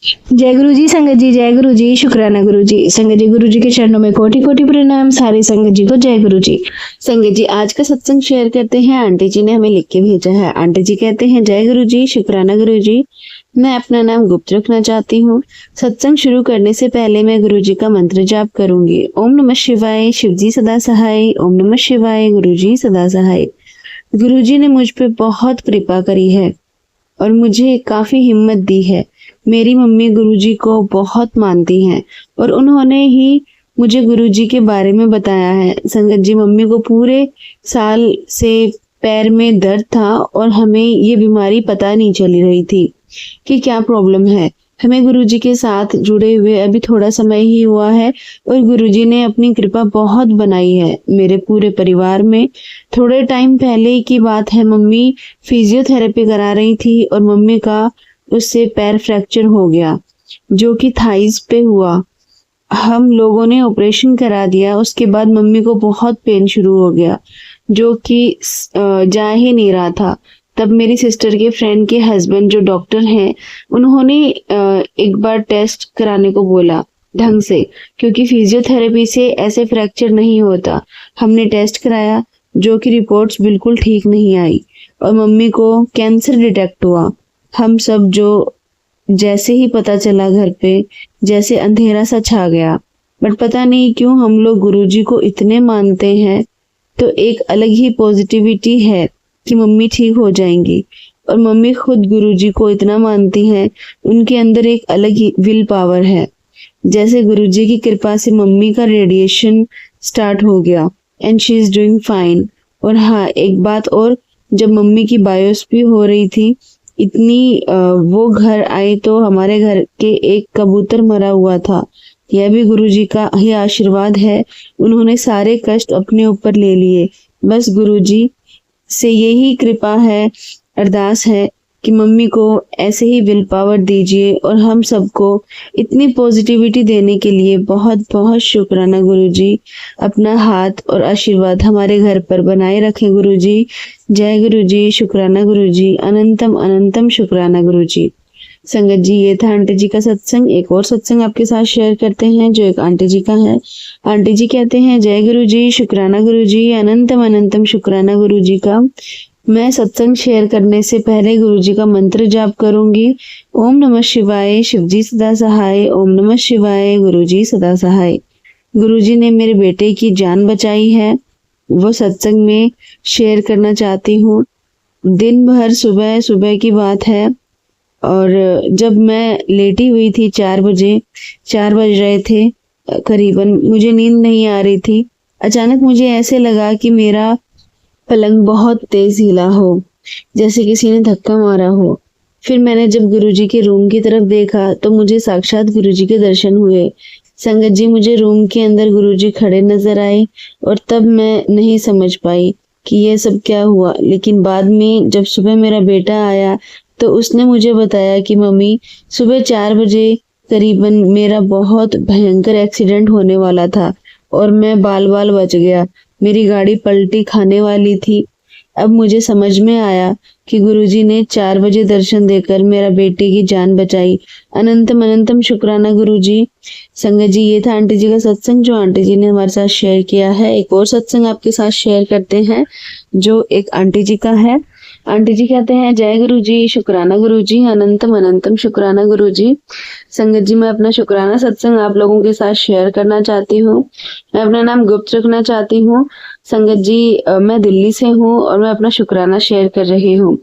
जय गुरु जी। संगत जी जय गुरु जी। शुक्राना गुरु जी। संगत जी गुरु जी के चरणों में कोटि कोटि प्रणाम। सारी संगत जी को जय गुरु जी। संगत जी आज का सत्संग शेयर करते हैं। आंटी जी ने हमें लिख के भेजा है। आंटी जी कहते हैं जय गुरु जी। शुक्राना गुरु जी। मैं अपना नाम गुप्त रखना चाहती हूँ। सत्संग शुरू करने से पहले मैं गुरु जी का मंत्र जाप करूंगी। ओम नमः शिवाय। शिव जी सदा सहाय। ओम नमः शिवाय। गुरु जी सदा सहाय। गुरु जी ने मुझ पे बहुत कृपा करी है और मुझे काफी हिम्मत दी है। मेरी मम्मी गुरुजी को बहुत मानती हैं और उन्होंने ही मुझे गुरुजी के बारे में बताया है। संगत जी मम्मी को पूरे साल से पैर में दर्द था और हमें ये बीमारी पता नहीं चली रही थी कि क्या प्रॉब्लम है। हमें गुरुजी के साथ जुड़े हुए अभी थोड़ा समय ही हुआ है और गुरुजी ने अपनी कृपा बहुत बनाई है मेरे पूरे परिवार में। थोड़े टाइम पहले की बात है, मम्मी फिजियोथेरेपी करा रही थी और मम्मी का उससे पैर फ्रैक्चर हो गया जो कि थाइस पे हुआ। हम लोगों ने ऑपरेशन करा दिया। उसके बाद मम्मी को बहुत पेन शुरू हो गया जो कि जा ही नहीं रहा था। तब मेरी सिस्टर के फ्रेंड के हस्बैंड जो डॉक्टर हैं उन्होंने एक बार टेस्ट कराने को बोला ढंग से, क्योंकि फिजियोथेरेपी से ऐसे फ्रैक्चर नहीं होता। हमने टेस्ट कराया जो कि रिपोर्ट्स बिल्कुल ठीक नहीं आई और मम्मी को कैंसर डिटेक्ट हुआ। हम सब जो जैसे ही पता चला घर पे जैसे अंधेरा सा छा गया। बट पता नहीं क्यों हम लोग गुरुजी को इतने मानते हैं तो एक अलग ही पॉजिटिविटी है कि मम्मी ठीक हो जाएंगी। और मम्मी खुद गुरुजी को इतना मानती हैं, उनके अंदर एक अलग ही विल पावर है। जैसे गुरुजी की कृपा से मम्मी का रेडिएशन स्टार्ट हो गया and she is doing fine. और हाँ, एक बात और, जब मम्मी की बायोप्सी हो रही थी इतनी वो घर आए तो हमारे घर के एक कबूतर मरा हुआ था। यह भी गुरुजी का ही आशीर्वाद है। उन्होंने सारे कष्ट अपने ऊपर ले लिए। बस गुरुजी से यही कृपा है, अरदास है कि मम्मी को ऐसे ही विल पावर दीजिए और हम सबको इतनी पॉजिटिविटी देने के लिए बहुत बहुत शुक्राना गुरुजी। अपना हाथ और आशीर्वाद हमारे घर पर बनाए रखें गुरुजी। जय गुरुजी। शुक्राना गुरुजी। अनंतम अनंतम शुक्राना गुरुजी। संगत जी ये था आंटी जी का सत्संग। एक और सत्संग आपके साथ शेयर करते हैं जो एक आंटी जी का है। आंटी जी कहते हैं जय गुरु जी। शुक्राना गुरु जी। अनंतम अनंतम शुक्राना गुरु जी का। मैं सत्संग शेयर करने से पहले गुरु जी का मंत्र जाप करूंगी। ओम नमः शिवाय। शिव जी सदा सहाय। ओम नमः शिवाय। गुरु जी सदा सहाय। गुरु जी ने मेरे बेटे की जान बचाई है, वो सत्संग में शेयर करना चाहती हूँ। दिन भर सुबह सुबह की बात है और जब मैं लेटी हुई थी 4 बजे, 4 बज रहे थे करीबन, मुझे नींद नहीं आ रही थी। अचानक मुझे ऐसे लगा कि मेरा पलंग बहुत तेज हिला हो, जैसे किसी ने धक्का मारा हो। फिर मैंने जब गुरुजी के रूम की तरफ देखा तो मुझे साक्षात गुरुजी के दर्शन हुए। संगत जी मुझे रूम के अंदर गुरुजी खड़े नजर आए और तब मैं नहीं समझ पाई कि ये सब क्या हुआ। लेकिन बाद में जब सुबह मेरा बेटा आया तो उसने मुझे बताया कि मम्मी सुबह 4 बजे करीबन मेरा बहुत भयंकर एक्सीडेंट होने वाला था और मैं बाल बाल बच गया। मेरी गाड़ी पलटी खाने वाली थी। अब मुझे समझ में आया कि गुरुजी ने 4 बजे दर्शन देकर मेरा बेटे की जान बचाई। अनंतम अनंतम शुक्राना गुरुजी। संगत जी ये था आंटी जी का सत्संग जो आंटी जी ने हमारे साथ शेयर किया है। एक और सत्संग आपके साथ शेयर करते हैं जो एक आंटी जी का है। आंटी जी कहते हैं जय गुरु जी। शुक्राना गुरु जी। अनंतम अनंतम शुक्राना गुरु जी। संगत जी मैं अपना शुक्राना सत्संग आप लोगों के साथ शेयर करना चाहती हूँ। मैं अपना नाम गुप्त रखना चाहती हूँ। संगत जी मैं दिल्ली से हूँ और मैं अपना शुक्राना शेयर कर रही हूँ।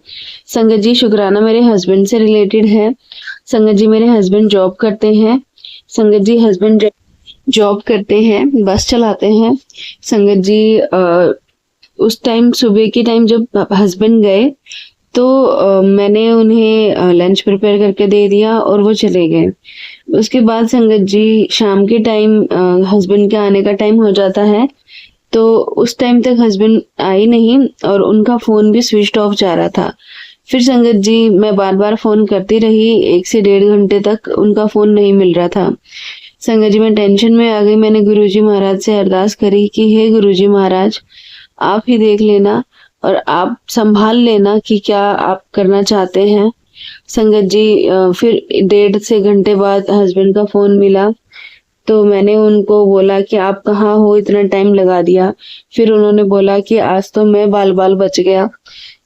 संगत जी शुक्राना मेरे हस्बैंड से रिलेटेड है। संगत जी मेरे हस्बैंड जॉब करते हैं। संगत जी हस्बैंड जॉब करते हैं, बस चलाते हैं। संगत जी उस टाइम सुबह के टाइम जब हस्बैंड गए तो मैंने उन्हें लंच प्रिपेयर करके दे दिया और वो चले गए। उसके बाद संगत जी शाम के टाइम हस्बैंड के आने का टाइम हो जाता है तो उस टाइम तक हस्बैंड आए नहीं और उनका फोन भी स्विच ऑफ जा रहा था। फिर संगत जी मैं बार बार फोन करती रही, 1 से 1.5 घंटे तक उनका फोन नहीं मिल रहा था। संगत जी मैं टेंशन में आ गई। मैंने गुरुजी महाराज से अरदास करी कि हे गुरुजी महाराज आप ही देख लेना और आप संभाल लेना कि क्या आप करना चाहते हैं। संगत जी फिर 1.5 से घंटे बाद हस्बैंड का फोन मिला, तो मैंने उनको बोला कि आप कहाँ हो, इतना टाइम लगा दिया। फिर उन्होंने बोला कि आज तो मैं बाल बाल बच गया।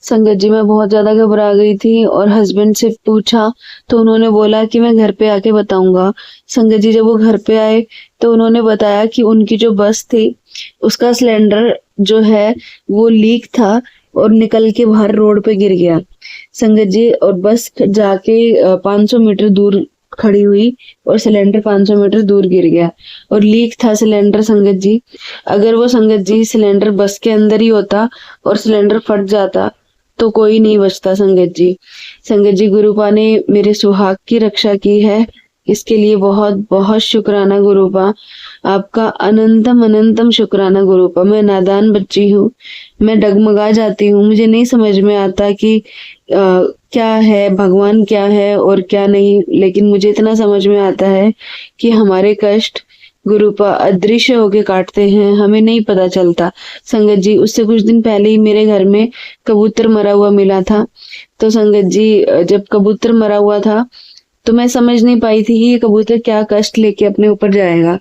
संगत जी मैं बहुत ज्यादा घबरा गई थी और हस्बैंड से पूछा तो उन्होंने बोला कि मैं घर पे आके बताऊंगा। संगत जी जब वो घर पे आए तो उन्होंने बताया कि उनकी जो बस थी उसका सिलेंडर जो है वो लीक था और निकल के बाहर रोड पे गिर गया। संगत जी और बस जाके 500 मीटर दूर खड़ी हुई और सिलेंडर 500 मीटर दूर गिर गया और लीक था सिलेंडर। संगत जी अगर वो संगत जी सिलेंडर बस के अंदर ही होता और सिलेंडर फट जाता तो कोई नहीं बचता। संगत जी गुरुपा ने मेरे सुहाग की रक्षा की है, इसके लिए बहुत बहुत शुक्राना गुरुपा, आपका अनंतम अनंतम शुक्राना गुरुपा। मैं नादान बच्ची हूँ, मैं डगमगा जाती हूँ, मुझे नहीं समझ में आता कि क्या है भगवान क्या है और क्या नहीं, लेकिन मुझे इतना समझ में आता है कि हमारे कष्ट गुरुपा अदृश्य होके काटते हैं, हमें नहीं पता चलता। संगत जी उससे कुछ दिन पहले ही मेरे घर में कबूतर मरा हुआ मिला था। तो संगत जी जब कबूतर मरा हुआ था तो मैं समझ नहीं पाई थी कि ये कबूतर क्या कष्ट लेके अपने ऊपर जाएगा।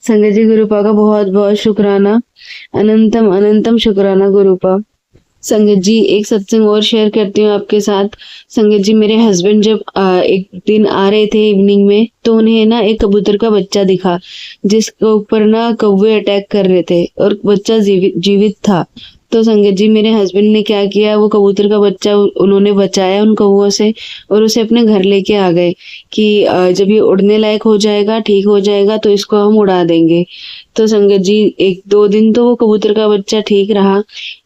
संगत जी गुरुपा का बहुत बहुत शुक्राना, अनंतम अनंतम शुक्राना गुरुपा। संगत जी एक सत्संग और शेयर करती हूँ आपके साथ। संगत जी मेरे हस्बैंड जब एक दिन आ रहे थे इवनिंग में तो उन्हें ना एक कबूतर का बच्चा दिखा जिसके ऊपर ना कौवे अटैक कर रहे थे और बच्चा जीवित था। तो संगत जी मेरे हस्बैंड ने क्या किया, वो कबूतर का बच्चा उन्होंने बचाया उन कौवों से और उसे अपने घर लेके आ गए कि जब ये उड़ने लायक हो जाएगा, ठीक हो जाएगा तो इसको हम उड़ा देंगे। तो संगत जी 1-2 दिन तो वो कबूतर का बच्चा ठीक रहा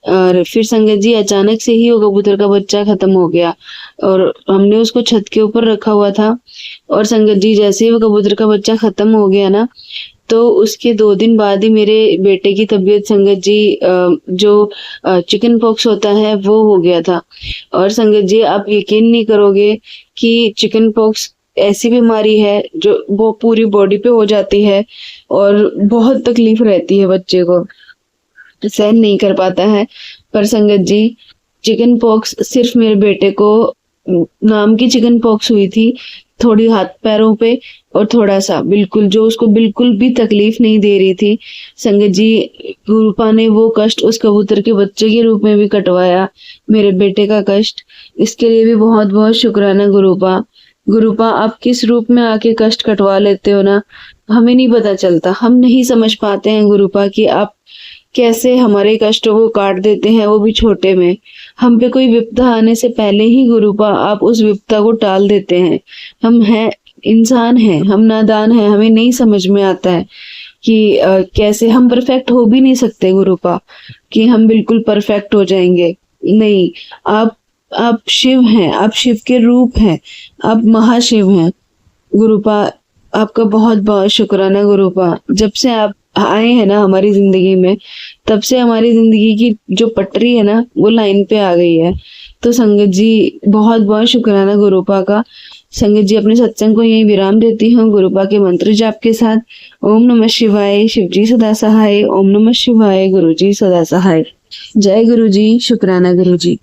और फिर संगत जी अचानक से ही वो कबूतर का बच्चा खत्म हो गया और हमने उसको छत के ऊपर रखा हुआ था। और संगत जी जैसे ही वो कबूतर का बच्चा खत्म हो गया ना तो उसके 2 दिन बाद ही मेरे बेटे की तबीयत संगत जी जो चिकन पॉक्स होता है वो हो गया था। और संगत जी आप यकीन नहीं करोगे कि चिकन पॉक्स ऐसी बीमारी है जो वो पूरी बॉडी पे हो जाती है और बहुत तकलीफ रहती है, बच्चे को सहन नहीं कर पाता है। पर संगत जी चिकन पॉक्स सिर्फ मेरे बेटे को नाम की चिकन पॉक्स हुई थी, थोड़ी हाथ पैरों पे और थोड़ा सा बिल्कुल जो उसको बिल्कुल भी तकलीफ नहीं दे रही थी। संगत जी गुरुपा ने वो कष्ट उस कबूतर के बच्चे के रूप में भी कटवाया, मेरे बेटे का कष्ट, इसके लिए भी बहुत बहुत शुक्राना गुरुपा। गुरुपा आप किस रूप में आके कष्ट कटवा लेते हो ना, हमें नहीं पता चलता, हम नहीं समझ पाते हैं गुरुपा कि आप कैसे हमारे कष्टों को काट देते हैं, वो भी छोटे में। हम पे कोई विपदा आने से पहले ही गुरुपा आप उस विपदा को टाल देते हैं। हम हैं इंसान हैं, हम नादान हैं, हमें नहीं समझ में आता है कि कैसे हम परफेक्ट हो भी नहीं सकते गुरुपा कि हम बिल्कुल परफेक्ट हो जाएंगे। नहीं, आप शिव हैं, आप शिव के रूप हैं, आप महाशिव हैं गुरुपा। आपका बहुत बहुत शुक्राना गुरुपा। जब से आप आए हैं ना हमारी जिंदगी में तब से हमारी जिंदगी की जो पटरी है ना वो लाइन पे आ गई है। तो संगत जी बहुत बहुत शुक्राना गुरुपा का। संगत जी अपने सत्संग को यही विराम देती हूँ गुरुपा के मंत्र जाप के साथ। ओम नमः शिवाय, शिव जी सदा सहाय। ओम नमः शिवाय, गुरु जी सदा सहाय। जय गुरु जी, शुक्राना गुरु जी।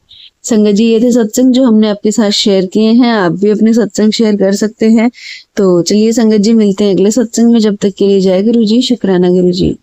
संगत जी ये थे सत्संग जो हमने आपके साथ शेयर किए हैं, आप भी अपने सत्संग शेयर कर सकते हैं। तो चलिए संगत जी मिलते हैं अगले सत्संग में, जब तक के लिए जय गुरु जी, शुक्राना गुरु जी।